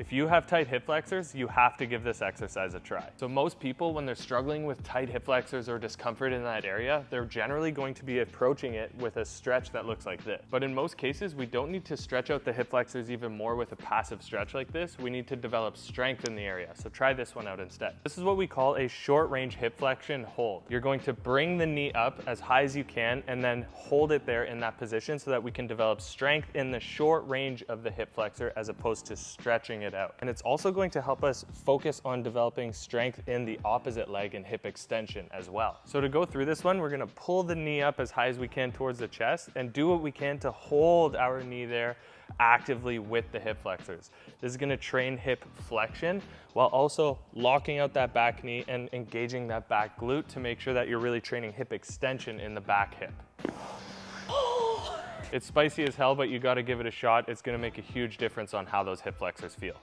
If you have tight hip flexors, you have to give this exercise a try. So most people, when they're struggling with tight hip flexors or discomfort in that area, they're generally going to be approaching it with a stretch that looks like this. But in most cases, we don't need to stretch out the hip flexors even more with a passive stretch like this. We need to develop strength in the area. So try this one out instead. This is what we call a short range hip flexion hold. You're going to bring the knee up as high as you can and then hold it there in that position so that we can develop strength in the short range of the hip flexor as opposed to stretching it out. And it's also going to help us focus on developing strength in the opposite leg and hip extension as well. So to go through this one, we're going to pull the knee up as high as we can towards the chest and do what we can to hold our knee there actively with the hip flexors. This is going to train hip flexion while also locking out that back knee and engaging that back glute to make sure that you're really training hip extension in the back hip. It's spicy as hell, but you got to give it a shot. It's going to make a huge difference on how those hip flexors feel.